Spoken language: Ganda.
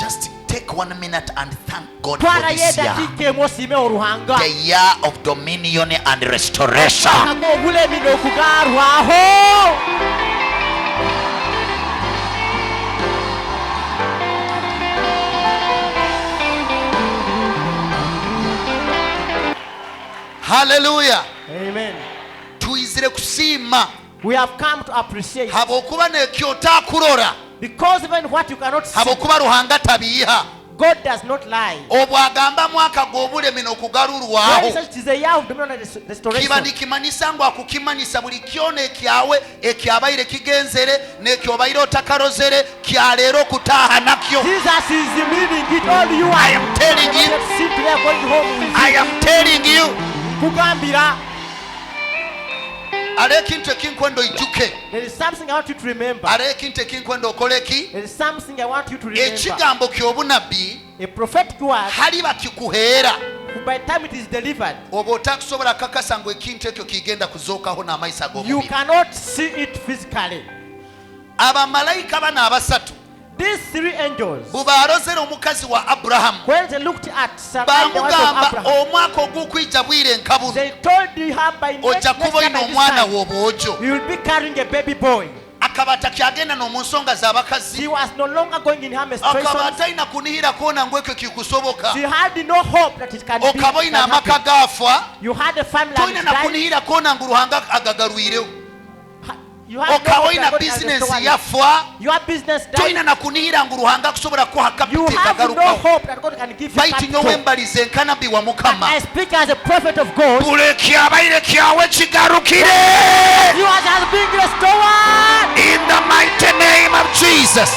Just take 1 minute and thank God for this year. The year of dominion and restoration. Hallelujah. Amen. We have come to appreciate. Because even what you cannot see, God does not lie. When he says it is a year of dominion and restoration, Jesus is meaning it all. You are. I am telling you. There is something I want you to remember. There is something I want you to remember. A prophetic word, by the time it is delivered, you cannot see it physically. These three angels, when they looked at Sarah, the wife of Abraham, they told her by next time you will be carrying a baby boy. She was no longer going in her menstruation. She had no hope that it can be happen. You had a family that died. You have no business. Your business died. You have no hope that God can give you capital. I speak as a prophet of God. You are being restored in the mighty name of Jesus.